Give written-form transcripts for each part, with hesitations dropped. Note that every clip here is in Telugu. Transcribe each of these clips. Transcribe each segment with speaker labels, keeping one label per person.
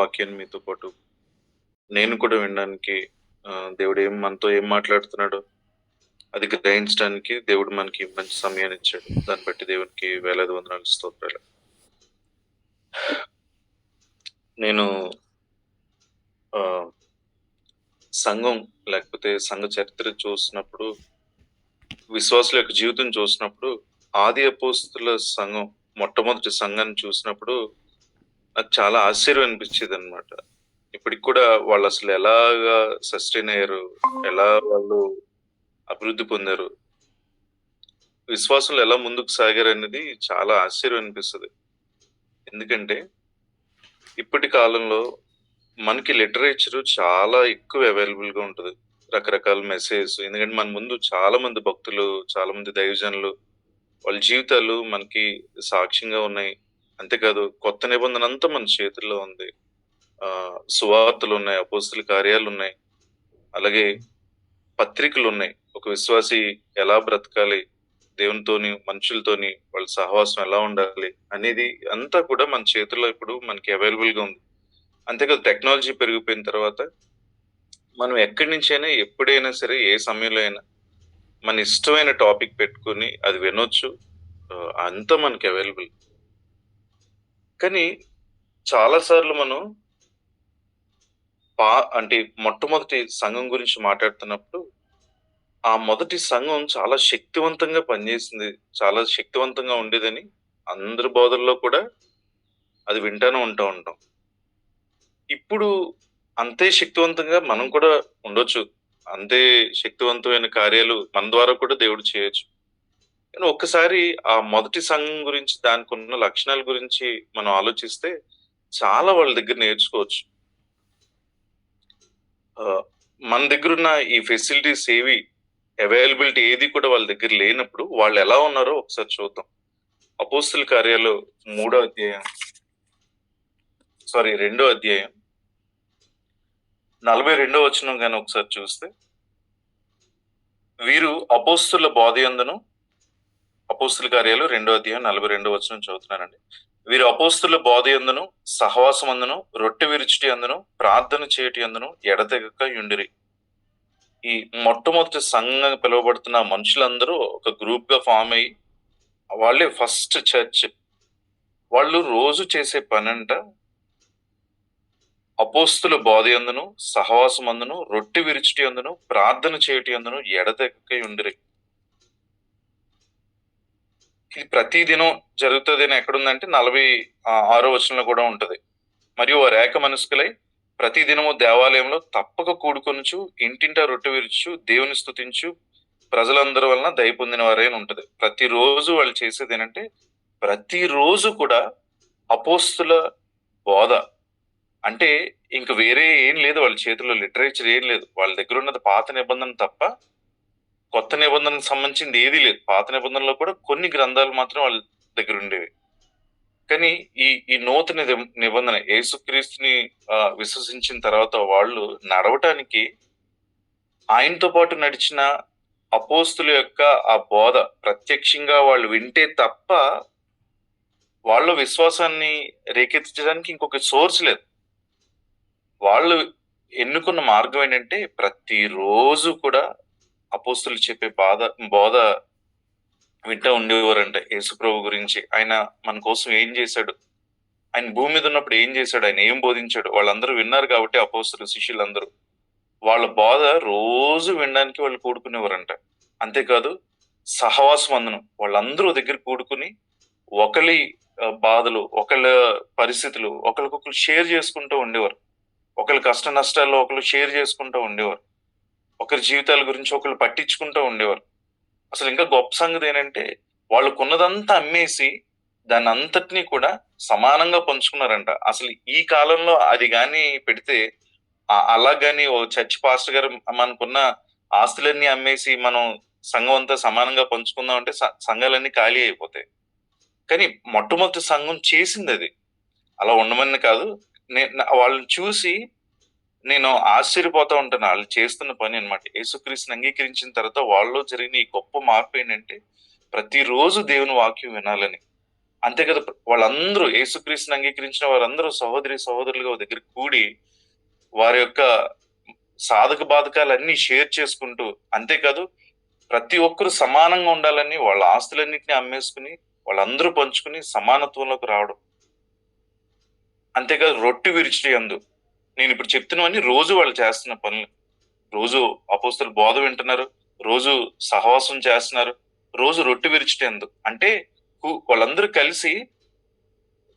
Speaker 1: వాక్యాన్ని మీతో పాటు నేను కూడా వినడానికి దేవుడు మనతో ఏం మాట్లాడుతున్నాడో అది గ్రహించడానికి దేవుడు మనకి మంచి సమయాన్ని ఇచ్చాడు. దాన్ని బట్టి దేవునికి వేలాది వందనాలు, స్తోత్రాలు. నేను సంఘం లేకపోతే సంఘ చరిత్ర చూసినప్పుడు, విశ్వాసుల యొక్క జీవితం చూసినప్పుడు, ఆది అపోస్తుల సంఘం మొట్టమొదటి సంఘాన్ని చూసినప్పుడు నాకు చాలా ఆశ్చర్యం అనిపించేది అనమాట. ఇప్పటికి కూడా వాళ్ళు అసలు ఎలాగా సస్టైన్ అయ్యారు, ఎలా వాళ్ళు అభివృద్ధి పొందారు, విశ్వాసులు ఎలా ముందుకు సాగారు అనేది చాలా ఆశ్చర్యం అనిపిస్తుంది. ఎందుకంటే ఇప్పటి కాలంలో మనకి లిటరేచర్ చాలా ఎక్కువ అవైలబుల్ గా ఉంటుంది, రకరకాల మెసేజ్. ఎందుకంటే మన ముందు చాలా మంది భక్తులు, చాలా మంది దైవజనులు, వాళ్ళ జీవితాలు మనకి సాక్ష్యంగా ఉన్నాయి. అంతేకాదు కొత్త నిబంధన అంతా మన చేతుల్లో ఉంది. సువార్తలు ఉన్నాయి, అపోస్తుల కార్యాలు ఉన్నాయి, అలాగే పత్రికలు ఉన్నాయి. ఒక విశ్వాసి ఎలా బ్రతకాలి, దేవునితోని, మనుషులతోని వాళ్ళ సహవాసం ఎలా ఉండాలి అనేది అంతా కూడా మన చేతుల్లో ఇప్పుడు మనకి అవైలబుల్ గా ఉంది. అంతేకాదు టెక్నాలజీ పెరిగిపోయిన తర్వాత మనం ఎక్కడి నుంచైనా ఎప్పుడైనా సరే ఏ సమయంలో అయినా మన ఇష్టమైన టాపిక్ పెట్టుకుని అది వినొచ్చు. అంతా మనకి అవైలబుల్. కానీ చాలా సార్లు మనం అంటే మొట్టమొదటి సంఘం గురించి మాట్లాడుతున్నప్పుడు ఆ మొదటి సంఘం చాలా శక్తివంతంగా పనిచేసింది, చాలా శక్తివంతంగా ఉండేదని అందరి బోధల్లో కూడా అది వింటానే ఉంటాం. ఇప్పుడు అంతే శక్తివంతంగా మనం కూడా ఉండొచ్చు, అంతే శక్తివంతమైన కార్యాలు మన ద్వారా కూడా దేవుడు చేయొచ్చు. కానీ ఒక్కసారి ఆ మొదటి సంఘం గురించి, దానికి ఉన్న లక్షణాల గురించి మనం ఆలోచిస్తే చాలా వాళ్ళ దగ్గర నేర్చుకోవచ్చు. మన దగ్గర ఉన్న ఈ ఫెసిలిటీస్ ఏవి, అవైలబిలిటీ ఏది కూడా వాళ్ళ దగ్గర లేనప్పుడు వాళ్ళు ఎలా ఉన్నారో ఒకసారి చూద్దాం. అపోస్తుల కార్యాలు 2వ అధ్యాయం 42వ వచనం గాని ఒకసారి చూస్తే, వీరు అపోస్తుల బోధయందును, అపోస్తుల కార్యాలు 2వ అధ్యాయం 42వ వచనం చదువుతున్నానండి. వీరు అపోస్తుల బోధయందును, సహవాసమందును, రొట్టె విరుచుటి అందును, ప్రార్థన చేయటి అందును ఎడతెగక యుండిరి. ఈ మొట్టమొదటి సంఘంగా పిలువబడుతున్న మనుషులందరూ ఒక గ్రూప్ గా ఫామ్ అయ్యి, వాళ్ళే ఫస్ట్ చర్చ్. వాళ్ళు రోజు చేసే పనంట అపోస్తుల బోధయందును, సహవాసమందును, రొట్టె విరుచుటి అందును, ప్రార్థన చేయటి అందును ఎడతెగక యుండిరి. ఇది ప్రతి దినం జరుగుతుంది అని ఎక్కడుందంటే 46వ వచనంలో కూడా ఉంటది. మరియు వారు ఏక మనస్కులై ప్రతి దినము దేవాలయంలో తప్పక కూడుకొనుచు, ఇంటింటా రొట్టె విరుచు, దేవుని స్తుతించు, ప్రజలందరి వలన దయ పొందిన వారే అని ఉంటది. ప్రతిరోజు వాళ్ళు చేసేది ఏంటంటే, ప్రతిరోజు కూడా అపోస్తుల బోధ. అంటే ఇంక వేరే ఏం లేదు వాళ్ళ చేతిలో, లిటరేచర్ ఏం లేదు. వాళ్ళ దగ్గర ఉన్నది పాత నిబంధన తప్ప కొత్త నిబంధనకు సంబంధించింది ఏదీ లేదు. పాత నిబంధనలో కూడా కొన్ని గ్రంథాలు మాత్రం వాళ్ళ దగ్గర ఉండేవి. కానీ ఈ నూతన నిబంధన యేసుక్రీస్తుని విశ్వసించిన తర్వాత వాళ్ళు నడవటానికి, ఆయనతో పాటు నడిచిన అపోస్తుల యొక్క ఆ బోధ ప్రత్యక్షంగా వాళ్ళు వింటే తప్ప వాళ్ళ విశ్వాసాన్ని రేకెత్తించడానికి ఇంకొక సోర్స్ లేదు. వాళ్ళు ఎన్నుకున్న మార్గం ఏంటంటే, ప్రతిరోజు కూడా అపోస్తులు చెప్పే బోధ వింటూ ఉండేవారంట. యేసుప్రభు గురించి, ఆయన మన కోసం ఏం చేశాడు, ఆయన భూమి మీద ఉన్నప్పుడు ఏం చేశాడు, ఆయన ఏం బోధించాడు, వాళ్ళందరూ విన్నారు కాబట్టి అపోస్తులు, శిష్యులందరూ వాళ్ళ బోధ రోజు వినడానికి వాళ్ళు కూడుకునేవారంట. అంతేకాదు సహవాసం అందనం, వాళ్ళందరూ దగ్గర కూడుకుని ఒకరి బాధలు, ఒకళ్ళ పరిస్థితులు ఒకరికొకరు షేర్ చేసుకుంటూ ఉండేవారు. ఒకరి కష్ట నష్టాల్లో ఒకరు షేర్ చేసుకుంటూ ఉండేవారు. ఒకరి జీవితాల గురించి ఒకరు పట్టించుకుంటూ ఉండేవారు. అసలు ఇంకా గొప్ప సంగతి ఏంటంటే, వాళ్ళకున్నదంతా అమ్మేసి దాన్ని అంతటినీ కూడా సమానంగా పంచుకున్నారంట. అసలు ఈ కాలంలో అది గాని పెడితే, అలా గాని ఓ చర్చ్ పాస్టర్ గారు మనకున్న ఆస్తులన్నీ అమ్మేసి మనం సంఘం అంతా సమానంగా పంచుకుందాం అంటే సంఘాలన్నీ ఖాళీ అయిపోతాయి. కానీ మొట్టమొదటి సంఘం చేసింది అది. అలా ఉండమని కాదు, వాళ్ళని చూసి నేను ఆశ్చర్యపోతా ఉంటాను. వాళ్ళు చేస్తున్న పని అనమాట. యేసుక్రీస్తుని అంగీకరించిన తర్వాత వాళ్ళలో జరిగిన ఈ గొప్ప మార్పు ఏంటంటే, ప్రతిరోజు దేవుని వాక్యం వినాలని. అంతే కదా, వాళ్ళందరూ యేసుక్రీస్తుని అంగీకరించిన వారందరూ సహోదరి సహోదరులుగా ఒక దగ్గర కూడి వారి యొక్క సాధక బాధకాలన్నీ షేర్ చేసుకుంటూ, అంతేకాదు ప్రతి ఒక్కరు సమానంగా ఉండాలని వాళ్ళ ఆస్తులన్నింటినీ అమ్మేసుకుని వాళ్ళందరూ పంచుకుని సమానత్వంలోకి రావడం. అంతేకాదు రొట్టె విరిచిటి యందు, నేను ఇప్పుడు చెప్తున్నవన్నీ రోజు వాళ్ళు చేస్తున్న పనులు. రోజు అపోస్తలు బోధ వింటున్నారు, రోజు సహవాసం చేస్తున్నారు, రోజు రొట్టె విరిచిటి యందు. అంటే వాళ్ళందరూ కలిసి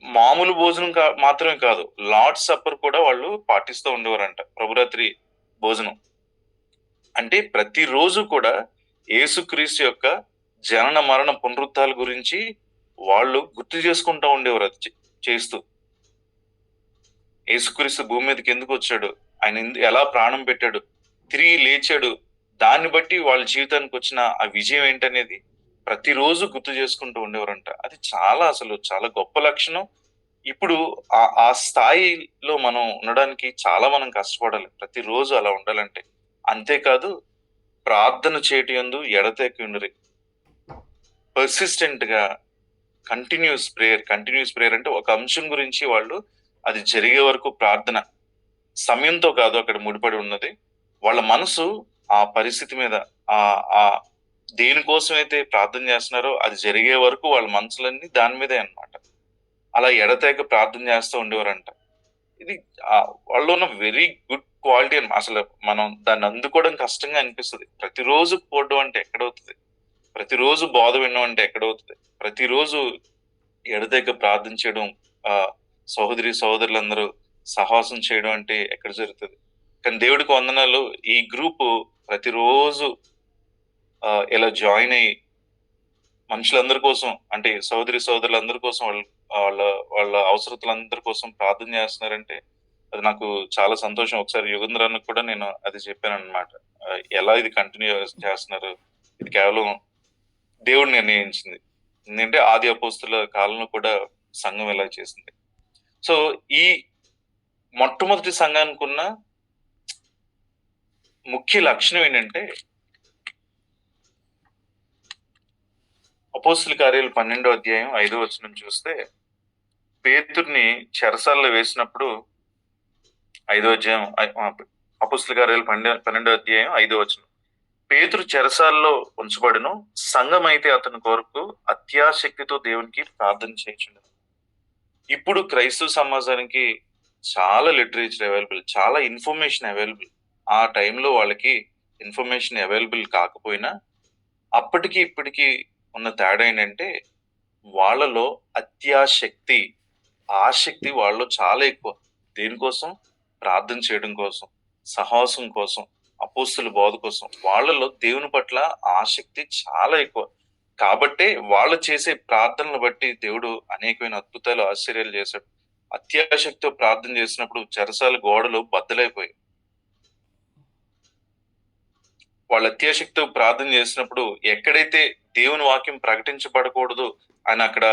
Speaker 1: మామూలు భోజనం మాత్రమే కాదు, లార్డ్ సప్పర్ కూడా వాళ్ళు పాటిస్తూ ఉండేవారంట, ప్రభురాత్రి భోజనం. అంటే ప్రతిరోజు కూడా యేసుక్రీస్తు యొక్క జనన మరణ పునరుత్థానాల గురించి వాళ్ళు గుర్తు చేసుకుంటూ ఉండేవారు అది చేస్తూ. యేసుక్రీస్తు భూమి మీదకి ఎందుకు వచ్చాడు, ఆయన ఎలా ప్రాణం పెట్టాడు, తిరిగి లేచాడు, దాన్ని బట్టి వాళ్ళ జీవితానికి వచ్చిన ఆ విజయం ఏంటనేది ప్రతిరోజు గుర్తు చేసుకుంటూ ఉండేవారంట. అది అసలు చాలా గొప్ప లక్షణం. ఇప్పుడు ఆ స్థాయిలో మనం ఉండడానికి మనం కష్టపడాలి ప్రతిరోజు అలా ఉండాలంటే. అంతేకాదు ప్రార్థన చేయటి యందు ఎడతెగకుండుడి. పర్సిస్టెంట్ గా కంటిన్యూస్ ప్రేయర్ అంటే ఒక అంశం గురించి వాళ్ళు అది జరిగే వరకు ప్రార్థన. సమయంతో కాదు అక్కడ ముడిపడి ఉన్నది, వాళ్ళ మనసు ఆ పరిస్థితి మీద, ఆ దేనికోసమైతే ప్రార్థన చేస్తున్నారో అది జరిగే వరకు వాళ్ళ మనసులన్నీ దాని మీదే అన్నమాట. అలా ఎడతెగక ప్రార్థన చేస్తూ ఉండేవారంట. ఇది వాళ్ళు ఉన్న వెరీ గుడ్ క్వాలిటీ అని. అసలు మనం దాన్ని అందుకోవడం కష్టంగా అనిపిస్తుంది. ప్రతిరోజు పోవడం అంటే ఎక్కడవుతుంది, ప్రతిరోజు బోధ వినడం అంటే ఎక్కడవుతుంది, ప్రతిరోజు ఎడతెగక ప్రార్థన చేయడం, సహోదరి సహోదరులందరూ సహవాసం చేయడం అంటే ఎక్కడ జరుగుతుంది. కానీ దేవుడికి వందనాలు, ఈ గ్రూప్ ప్రతిరోజు ఇలా జాయిన్ అయ్యి మనుషులందరి కోసం, అంటే సహోదరి సహోదరులందరి కోసం, వాళ్ళ వాళ్ళ అవసరతలందరి కోసం ప్రార్థన చేస్తున్నారంటే అది నాకు చాలా సంతోషం. ఒకసారి యుగంధరానికి కూడా నేను అది చెప్పాను అనమాట, ఎలా ఇది కంటిన్యూ చేస్తున్నారు, ఇది కేవలం దేవుడు నిర్ణయించింది. ఎందుకంటే ఆది అపోస్తుల కాలంలో కూడా సంఘం ఎలా చేసింది. సో ఈ మొట్టమొదటి సంఘానికి ఉన్న ముఖ్య లక్షణం ఏంటంటే, అపోస్తుల కార్యాలు 12వ అధ్యాయం 5వ వచనం చూస్తే, పేతుర్ని చెరసాల్లో వేసినప్పుడు, 5వ అధ్యాయం అపోస్తుల కార్యాలు 12వ అధ్యాయం 5వ వచనం, పేతురు చెరసాల్లో ఉంచబడును, సంఘం అయితే అతని కొరకు అత్యాశక్తితో దేవునికి ప్రార్థన చేయించుండెను. ఇప్పుడు క్రైస్తవ సమాజానికి చాలా లిటరేచర్ అవైలబుల్, చాలా ఇన్ఫర్మేషన్ అవైలబుల్. ఆ టైంలో వాళ్ళకి ఇన్ఫర్మేషన్ అవైలబుల్ కాకపోయినా అప్పటికి ఇప్పటికి ఉన్న తేడా ఏంటంటే, వాళ్ళలో అత్యాశక్తి, ఆసక్తి వాళ్ళలో చాలా ఎక్కువ. దేనికోసం? ప్రార్థన చేయడం కోసం, సహవాసం కోసం, అపోస్తుల బోధ కోసం. వాళ్ళలో దేవుని పట్ల ఆసక్తి చాలా ఎక్కువ. కాబట్టే వాళ్ళు చేసే ప్రార్థనలు బట్టి దేవుడు అనేకమైన అద్భుతాలు ఆశ్చర్యాలు చేశాడు. అత్యాశక్తితో ప్రార్థన చేసినప్పుడు చెరసాల గోడలు బద్దలైపోయాయి. వాళ్ళ అత్యాశక్తితో ప్రార్థన చేసినప్పుడు ఎక్కడైతే దేవుని వాక్యం ప్రకటించబడకూడదు అని అక్కడ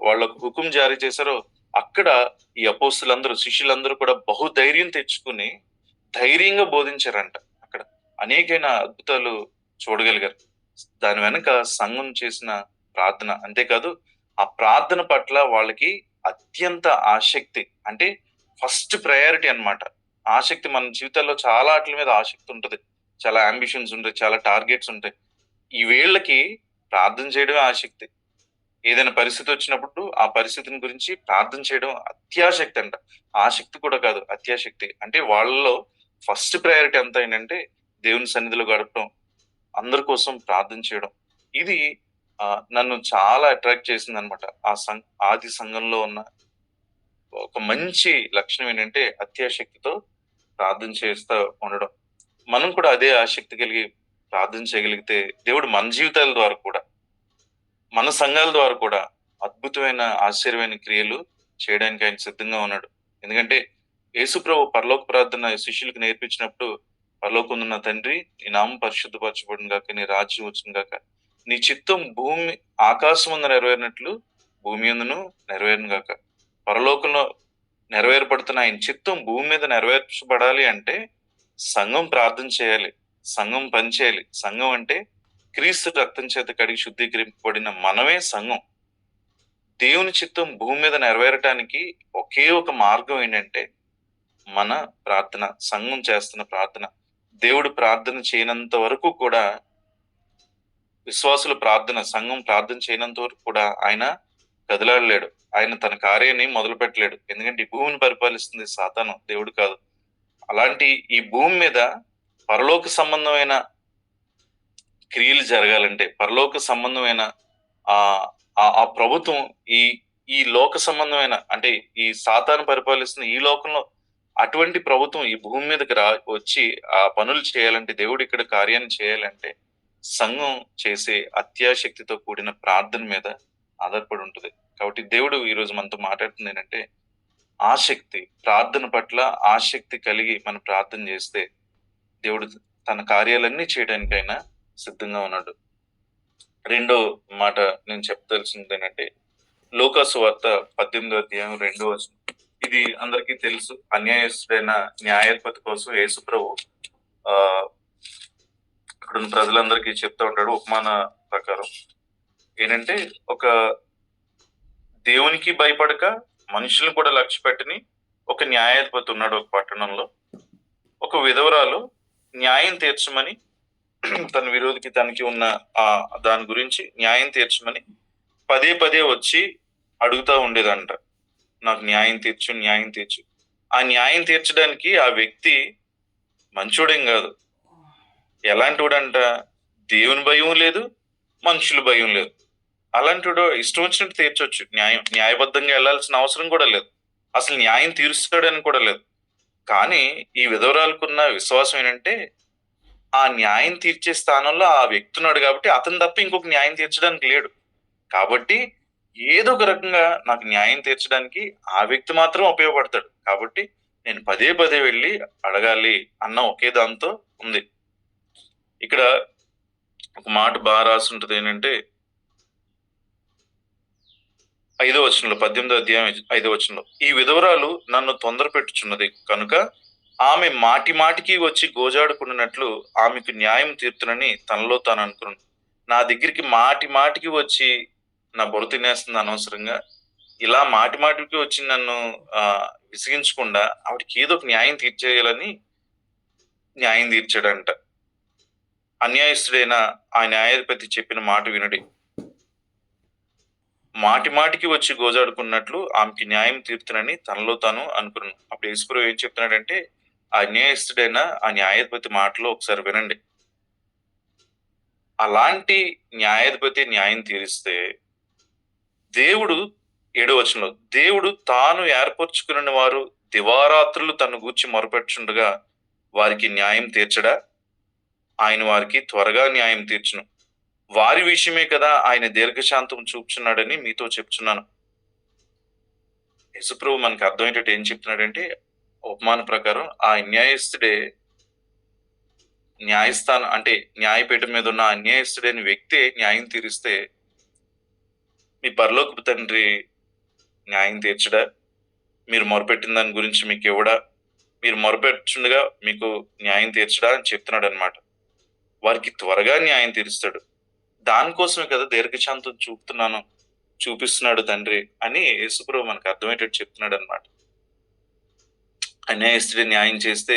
Speaker 1: వాళ్ళకు హుకుం జారీ చేశారో, అక్కడ ఈ అపోస్తులందరూ, శిష్యులందరూ కూడా బహుధైర్యం తెచ్చుకుని ధైర్యంగా బోధించారంట. అక్కడ అనేకైన అద్భుతాలు చూడగలిగారు. దాని వెనక సంఘం చేసిన ప్రార్థన. అంతేకాదు ఆ ప్రార్థన పట్ల వాళ్ళకి అత్యంత ఆసక్తి, అంటే ఫస్ట్ ప్రయారిటీ అన్నమాట. ఆసక్తి, మన జీవితాల్లో చాలా వాటి మీద ఆసక్తి ఉంటది, చాలా అంబిషన్స్ ఉంటాయి, చాలా టార్గెట్స్ ఉంటాయి. ఈ వీళ్ళకి ప్రార్థన చేయడమే ఆసక్తి. ఏదైనా పరిస్థితి వచ్చినప్పుడు ఆ పరిస్థితిని గురించి ప్రార్థన చేయడం అత్యాశక్తి అంట. ఆసక్తి కూడా కాదు, అత్యాశక్తి. అంటే వాళ్ళలో ఫస్ట్ ప్రయారిటీ అంతా ఏంటంటే దేవుని సన్నిధిలో గడపడం, అందరి కోసం ప్రార్థన చేయడం. ఇది నన్ను చాలా అట్రాక్ట్ చేసింది అనమాట. ఆది సంఘంలో ఉన్న ఒక మంచి లక్షణం ఏంటంటే అత్యాశక్తితో ప్రార్థన చేస్తూ ఉండడం. మనం కూడా అదే ఆసక్తి కలిగి ప్రార్థన చేయగలిగితే దేవుడు మన జీవితాల ద్వారా కూడా, మన సంఘాల ద్వారా కూడా అద్భుతమైన ఆశ్చర్యమైన క్రియలు చేయడానికి ఆయన సిద్ధంగా ఉన్నాడు. ఎందుకంటే యేసుప్రభు పరలోక ప్రార్థన శిష్యులకు నేర్పించినప్పుడు, పరలోకమున్న తండ్రి, నీ నామం పరిశుద్ధపరచబడును గాక, నీ రాజ్యం వచ్చును గాక, నీ చిత్తం ఆకాశం ముందు నెరవేరినట్లు భూమి అందును నెరవేరును గాక. పరలోకంలో నెరవేర్పడుతున్న ఆయన చిత్తం భూమి మీద నెరవేర్చబడాలి అంటే సంఘం ప్రార్థన చేయాలి, సంఘం పనిచేయాలి. సంఘం అంటే క్రీస్తు రక్తం చేత కడిగి శుద్ధీకరింపబడిన మనమే సంఘం. దేవుని చిత్తం భూమి మీద నెరవేరటానికి ఒకే ఒక మార్గం ఏంటంటే మన ప్రార్థన. సంఘం చేస్తున్న ప్రార్థన. దేవుడు ప్రార్థన చేయనంత వరకు కూడా, విశ్వాసుల ప్రార్థన, సంఘం ప్రార్థన చేయనంత వరకు కూడా ఆయన కదలాడలేడు. ఆయన తన కార్యాన్ని మొదలు పెట్టలేడు. ఎందుకంటే ఈ భూమిని పరిపాలిస్తుంది సాతాను, దేవుడు కాదు. అలాంటి ఈ భూమి మీద పరలోక సంబంధమైన క్రియలు జరగాలంటే, పరలోక సంబంధమైన ఆ ఆ ప్రభుత్వం ఈ ఈ లోక సంబంధమైన, అంటే ఈ సాతాను పరిపాలిస్తున్న ఈ లోకంలో అటువంటి ప్రభుత్వం ఈ భూమి మీదకి వచ్చి ఆ పనులు చేయాలంటే, దేవుడు ఇక్కడ కార్యాన్ని చేయాలంటే, సంఘం చేసే అత్యాశక్తితో కూడిన ప్రార్థన మీద ఆధారపడి ఉంటుంది. కాబట్టి దేవుడు ఈరోజు మనతో మాట్లాడుతుంది ఏంటంటే, ఆసక్తి, ప్రార్థన పట్ల ఆసక్తి కలిగి మనం ప్రార్థన చేస్తే దేవుడు తన కార్యాలన్నీ చేయడానికైనా సిద్ధంగా ఉన్నాడు. రెండో మాట నేను చెప్పదలసింది ఏంటంటే, లూకాసు వార్త 18వ అధ్యాయం 2వ వచనం. ఇది అందరికీ తెలుసు. అన్యాయస్తుడైన న్యాయాధిపతి కోసం యేసు ప్రభు ఇక్కడున్న ప్రజలందరికీ చెప్తా ఉంటాడు ఉపమాన ప్రకారం. ఏంటంటే, ఒక దేవునికి భయపడక మనుషులను కూడా లక్ష్య పెట్టని ఒక న్యాయాధిపతి ఉన్నాడు ఒక పట్టణంలో. ఒక విధవరాలు న్యాయం తీర్చమని తన విరోధికి తనకి ఉన్న దాని గురించి న్యాయం తీర్చమని పదే పదే వచ్చి అడుగుతా ఉండేదంట. నాకు న్యాయం తీర్చు, న్యాయం తీర్చు. ఆ న్యాయం తీర్చడానికి ఆ వ్యక్తి మంచోడేం కాదు. ఎలాంటివాడంట, దేవుని భయం లేదు, మనుషుల భయం లేదు. అలాంటివాడు ఇష్టం వచ్చినట్టు తీర్చొచ్చు న్యాయం. న్యాయబద్ధంగా వెళ్లాల్సిన అవసరం కూడా లేదు. అసలు న్యాయం తీరుస్తాడని కూడా లేదు. కానీ ఈ విధవరాలకున్న విశ్వాసం ఏంటంటే, ఆ న్యాయం తీర్చే స్థానంలో ఆ వ్యక్తి ఉన్నాడు కాబట్టి అతను తప్ప ఇంకొక న్యాయం తీర్చడానికి లేడు. కాబట్టి ఏదో ఒక రకంగా నాకు న్యాయం తీర్చడానికి ఆ వ్యక్తి మాత్రం ఉపయోగపడతాడు. కాబట్టి నేను పదే పదే వెళ్ళి అడగాలి అన్న ఒకే దాంతో ఉంది. ఇక్కడ ఒక మాట బాగా రాసి ఉంటుంది ఏంటంటే, 5వ వచనంలో, 18వ అధ్యాయం 5వ వచనంలో, ఈ విధవరాలు నన్ను తొందర పెట్టుచున్నది కనుక ఆమె మాటి మాటికి వచ్చి గోజాడుకున్నట్లు ఆమెకు న్యాయం తీర్చునని తనలో తాను అనుకున్నాను. నా దగ్గరికి మాటి మాటికి వచ్చి నా బుర్ర తినేస్తుంది అనవసరంగా. ఇలా మాటి మాటికి వచ్చి నన్ను విసిగించకుండా ఆవిడకి ఏదో ఒక న్యాయం తీర్చేయాలని న్యాయం తీర్చాడంట. అన్యాయస్తుడైన ఆ న్యాయాధిపతి చెప్పిన మాట వినుడి. మాటి మాటికి వచ్చి గోజాడుకున్నట్లు ఆమెకి న్యాయం తీర్చునని తనలో తాను అనుకున్నాను. అప్పుడు యేసుప్రభువు ఏం చెప్తున్నాడంటే, ఆ అన్యాయస్తుడైన ఆ న్యాయాధిపతి మాటలో ఒకసారి వినండి. అలాంటి న్యాయాధిపతి న్యాయం తీరిస్తే దేవుడు, 7వ వచనంలో, దేవుడు తాను ఏర్పరచుకున్న వారు దివారాత్రులు తను గూర్చి మొరపెట్టుచుండగా వారికి న్యాయం తీర్చడా? ఆయన వారికి త్వరగా న్యాయం తీర్చును. వారి విషయమే కదా ఆయన దీర్ఘశాంతం చూపుచున్నాడని మీతో చెప్తున్నాను. యేసుప్రభు మనకి అర్థమయ్యేటట్టు ఏం చెప్తున్నాడంటే, ఉపమాన ప్రకారం ఆ అన్యాయస్తుడే న్యాయస్థానం, అంటే న్యాయపీఠం మీద ఉన్న అన్యాయస్తుడైన వ్యక్తి న్యాయం తీరిస్తే మీ పరలోకపు తండ్రి న్యాయం తీర్చడా? మీరు మొరపెట్టిన దాని గురించి మీకు ఇవ్వడా? మీరు మొరపెట్టుచుండగా మీకు న్యాయం తీర్చడా అని చెప్తున్నాడు అనమాట. వారికి త్వరగా న్యాయం తీరుస్తాడు. దానికోసమే కదా దీర్ఘశాంతం చూపిస్తున్నాడు తండ్రి అని యేసుప్రభు మనకు అర్థమయ్యేటట్టు చెప్తున్నాడు అనమాట. అన్యాయస్తుడి న్యాయం చేస్తే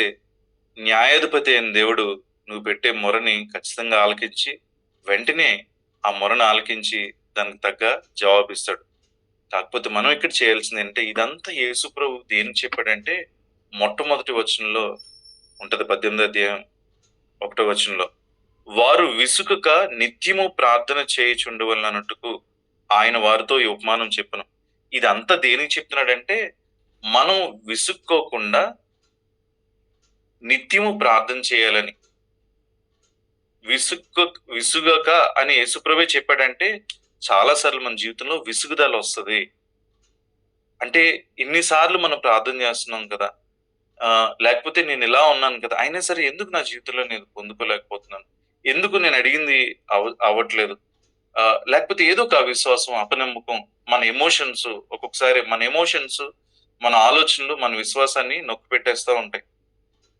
Speaker 1: న్యాయాధిపతి అయిన దేవుడు నువ్వు పెట్టే మొరని ఖచ్చితంగా ఆలకించి వెంటనే ఆ మొరను ఆలకించి దానికి తగ్గ జవాబిస్తాడు. కాకపోతే మనం ఇక్కడ చేయాల్సింది ఏంటంటే, ఇదంతా యేసుప్రభు దేని చెప్పాడంటే, మొట్టమొదటి వచనంలో ఉంటది, 18వ అధ్యాయం 1వ వచనంలో, వారు విసుకక నిత్యము ప్రార్థన చేయుచుండవలనట్టుకు ఆయన వారితో ఈ ఉపమానం చెప్పను. ఇదంతా దేనికి చెప్తున్నాడంటే, మనం విసుక్కోకుండా నిత్యము ప్రార్థన చేయాలని. విసుగక అని యేసుప్రభే చెప్పాడంటే, చాలా సార్లు మన జీవితంలో విసుగుదల వస్తుంది. అంటే ఇన్నిసార్లు మనం ప్రార్థన చేస్తున్నాం కదా, లేకపోతే నేను ఇలా ఉన్నాను కదా, అయినా సరే ఎందుకు నా జీవితంలో నేను పొందుకోలేకపోతున్నాను, ఎందుకు నేను అడిగింది అవ్వట్లేదు, లేకపోతే ఏదో ఒక అవిశ్వాసం, అపనమ్మకం, మన ఎమోషన్స్, ఒక్కొక్కసారి మన ఎమోషన్స్, మన ఆలోచనలు మన విశ్వాసాన్ని నొక్కి పెట్టేస్తూ ఉంటాయి.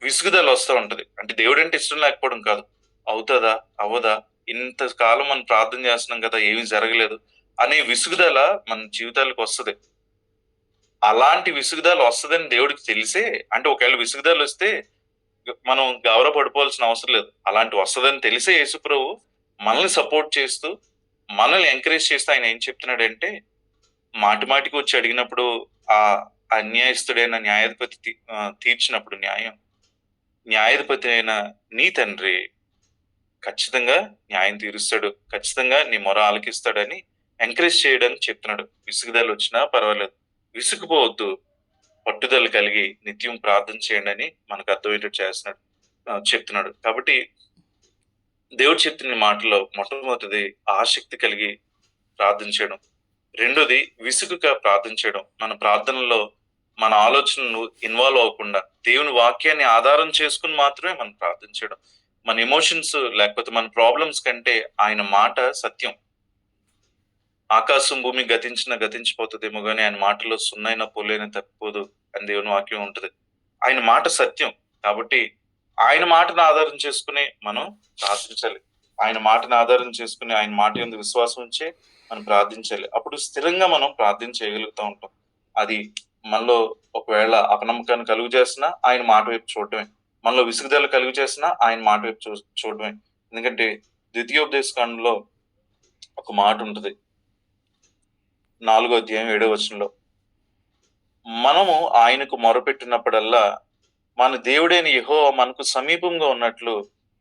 Speaker 1: విసుగుదల వస్తూ ఉంటది. అంటే దేవుడు అంటే ఇష్టం లేకపోవడం కాదు, అవుతుందా అవ్వదా, ఇంతకాలం మనం ప్రార్థన చేస్తున్నాం కదా ఏమీ జరగలేదు, అనే విసుగుదల మన జీవితాలకు వస్తుంది. అలాంటి విసుగుదల వస్తుందని దేవుడికి తెలిసే, అంటే ఒకవేళ విసుగుదల వస్తే మనం గాబరా పడిపోవాల్సిన అవసరం లేదు. అలాంటి వస్తదని తెలిసే యేసుప్రభు మనల్ని సపోర్ట్ చేస్తూ, మనల్ని ఎంకరేజ్ చేస్తూ ఆయన ఏం చెప్తున్నాడంటే, మాటి మాటికి వచ్చి అడిగినప్పుడు ఆ అన్యాయస్తుడైన న్యాయాధిపతి తీర్చినప్పుడు న్యాయాధిపతి అయిన నీ తండ్రి ఖచ్చితంగా న్యాయం తీరుస్తాడు, ఖచ్చితంగా నీ మొర ఆలకిస్తాడని ఎంకరేజ్ చేయడానికి చెప్తున్నాడు. విసుగుదల వచ్చినా పర్వాలేదు, విసుగుపోవద్దు, పట్టుదల కలిగి నిత్యం ప్రార్థన చేయండి అని మనకు అర్థమయ్యేటట్టు చెప్తున్నాడు. కాబట్టి దేవుడు చెప్పిన మాటలో మొట్టమొదటిది ఆసక్తి కలిగి ప్రార్థన చేయడం, రెండోది విసుగుగా ప్రార్థన చేయడం. మన ప్రార్థనలో మన ఆలోచనలు ఇన్వాల్వ్ అవ్వకుండా దేవుని వాక్యాన్ని ఆధారం చేసుకుని మాత్రమే మనం ప్రార్థన చేయడం. మన ఎమోషన్స్ లేకపోతే మన ప్రాబ్లమ్స్ కంటే ఆయన మాట సత్యం. ఆకాశం భూమి గతించిపోతుందేమో కానీ ఆయన మాటలో సున్నైనా పొల్లైనా తప్పిపోదు అని దేవుని వాక్యం ఉంటుంది. ఆయన మాట సత్యం. కాబట్టి ఆయన మాటను ఆధారం చేసుకుని మనం ప్రార్థించాలి. ఆయన మాటను ఆధారం చేసుకుని ఆయన మాట యందు విశ్వాసం ఉంచే మనం ప్రార్థించాలి. అప్పుడు స్థిరంగా మనం ప్రార్థన చేయగలుగుతూ ఉంటాం. అది మనలో ఒకవేళ అపనమ్మకాన్ని కలుగు చేసినా ఆయన మాట వైపు చూడటమే, మనలో విసుగుదల కలుగు చేసినా ఆయన మాట వైపు చూడటమే. ఎందుకంటే ద్వితీయోపదేశకాండంలో ఒక మాట ఉంటుంది, 4వ అధ్యాయం 7వ వచనంలో, మనము ఆయనకు మొరపెట్టినప్పుడల్లా మన దేవుడైన యెహోవా మనకు సమీపంగా ఉన్నట్లు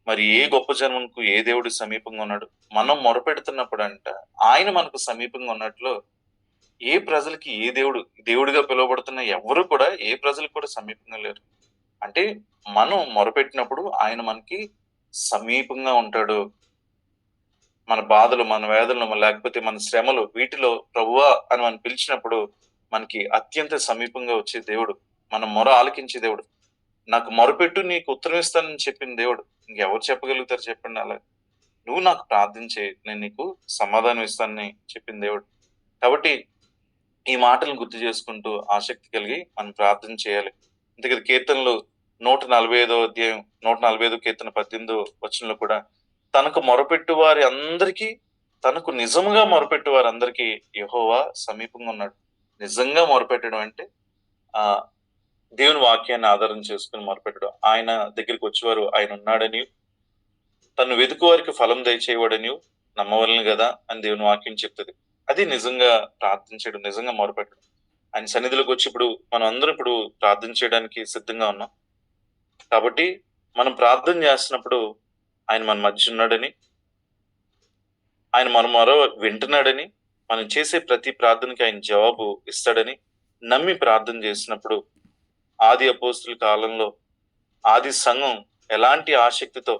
Speaker 1: మరి ఏ గొప్ప జన్మకు ఏ దేవుడు సమీపంగా ఉన్నాడు. మనం మొరపెడుతున్నప్పుడు అంట ఆయన మనకు సమీపంగా ఉన్నట్లు ఏ ప్రజలకి ఏ దేవుడిగా పిలువబడుతున్న ఎవరు కూడా ఏ ప్రజలకు కూడా సమీపంగా లేరు. అంటే మనం మొరపెట్టినప్పుడు ఆయన మనకి సమీపంగా ఉంటాడు. మన బాధలు, మన వేదనలు, లేకపోతే మన శ్రమలు, వీటిలో ప్రభువా అని మనం పిలిచినప్పుడు మనకి అత్యంత సమీపంగా వచ్చే దేవుడు, మన మొర ఆలకించే దేవుడు. నాకు మొరపెట్టు నీకు ఉత్తరం ఇస్తానని చెప్పిన దేవుడు ఇంకెవరు చెప్పగలుగుతారు చెప్పండి? అలా నువ్వు నాకు ప్రార్థన చేయి, నేను నీకు సమాధానం ఇస్తానని చెప్పిన దేవుడు. కాబట్టి ఈ మాటలను గుర్తు చేసుకుంటూ ఆసక్తి కలిగి మనం ప్రార్థన చేయాలి. అందుకని కీర్తనలు 145వ అధ్యాయం 145 కీర్తన 18వ వచనంలో కూడా తనకు మొరపెట్టు వారి అందరికీ, తనకు నిజంగా మొరపెట్టు వారి అందరికీ యెహోవా సమీపంగా ఉన్నాడు. నిజంగా మొరపెట్టడం అంటే దేవుని వాక్యాన్ని ఆధారం చేసుకుని మొరపెట్టడం. ఆయన దగ్గరికి వచ్చేవారు ఆయన ఉన్నాడని, తను వెతుకు వారికి ఫలం దయచేయవాడని నమ్మవలను కదా అని దేవుని వాక్యం చెప్తుంది. అది నిజంగా ప్రార్థించడం, నిజంగా మొరపెట్టడం. ఆయన సన్నిధిలోకి వచ్చి ఇప్పుడు మనం అందరం ఇప్పుడు ప్రార్థన చేయడానికి సిద్ధంగా ఉన్నాం. కాబట్టి మనం ప్రార్థన చేస్తున్నప్పుడు ఆయన మన మధ్య ఉన్నాడని, ఆయన మన మొర వింటున్నాడని, మనం చేసే ప్రతి ప్రార్థనకి ఆయన జవాబు ఇస్తాడని నమ్మి ప్రార్థన చేసినప్పుడు ఆది అపోస్తుల కాలంలో ఆది సంఘం ఎలాంటి ఆసక్తితో,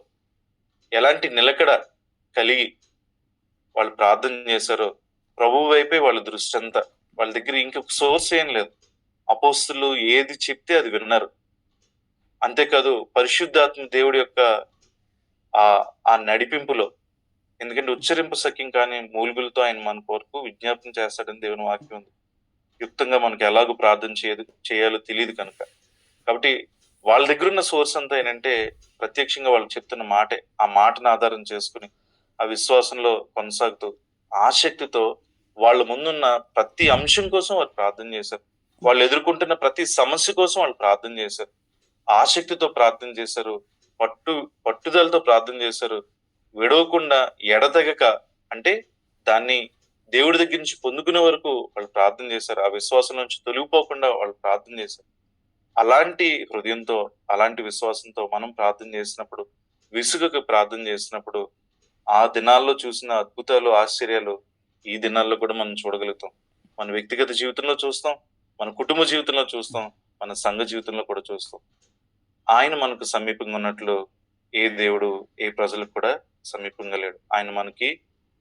Speaker 1: ఎలాంటి నిలకడ కలిగి వాళ్ళు ప్రార్థన చేశారో, ప్రభువు వైపే వాళ్ళ దృష్టి అంతా. వాళ్ళ దగ్గర ఇంకొక సోర్స్ ఏం లేదు. అపోస్తులు ఏది చెప్తే అది విన్నారు. అంతేకాదు పరిశుద్ధాత్మ దేవుడి యొక్క ఆ నడిపింపులో, ఎందుకంటే ఉచ్చరింపు సఖ్యం కానీ మూలుగులతో ఆయన మన కొరకు విజ్ఞాపన చేస్తాడని దేవుని వాక్యం ఉంది. యుక్తంగా మనకు ఎలాగో ప్రార్థన చేయాలో తెలియదు కనుక. కాబట్టి వాళ్ళ దగ్గర ఉన్న సోర్స్ అంతా ఏంటంటే ప్రత్యక్షంగా వాళ్ళు చెప్తున్న మాటే. ఆ మాటను ఆధారం చేసుకుని ఆ విశ్వాసంలో కొనసాగుతూ ఆసక్తితో వాళ్ళ ముందున్న ప్రతి అంశం కోసం వాళ్ళు ప్రార్థన చేశారు. వాళ్ళు ఎదుర్కొంటున్న ప్రతి సమస్య కోసం వాళ్ళు ప్రార్థన చేశారు. ఆసక్తితో ప్రార్థన చేశారు, పట్టుదలతో ప్రార్థన చేశారు, విడవకుండా ఎడతెగక, అంటే దాన్ని దేవుడి దగ్గర నుంచి పొందుకునే వరకు వాళ్ళు ప్రార్థన చేశారు. ఆ విశ్వాసం నుంచి తొలగిపోకుండా వాళ్ళు ప్రార్థన చేశారు. అలాంటి హృదయంతో, అలాంటి విశ్వాసంతో మనం ప్రార్థన చేసినప్పుడు, విసుగకు ప్రార్థన చేసినప్పుడు ఆ దినాల్లో చూసిన అద్భుతాలు, ఆశ్చర్యాలు ఈ దినాల్లో కూడా మనం చూడగలుగుతాం. మన వ్యక్తిగత జీవితంలో చూస్తాం, మన కుటుంబ జీవితంలో చూస్తాం, మన సంఘ జీవితంలో కూడా చూస్తాం. ఆయన మనకు సమీపంగా ఉన్నట్లు ఏ దేవుడు, ఏ ప్రజలకు కూడా సమీపంగా లేడు. ఆయన మనకి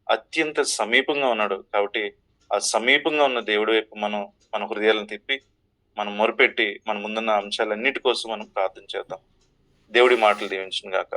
Speaker 1: అత్యంత సమీపంగా ఉన్నాడు. కాబట్టి ఆ సమీపంగా ఉన్న దేవుడి వైపు మనం మన హృదయాలను తిప్పి మనం మొరపెట్టి మన ముందున్న అంశాలన్నిటి కోసం మనం ప్రార్థన చేద్దాం. దేవుడి మాటలు దీవించును గాక.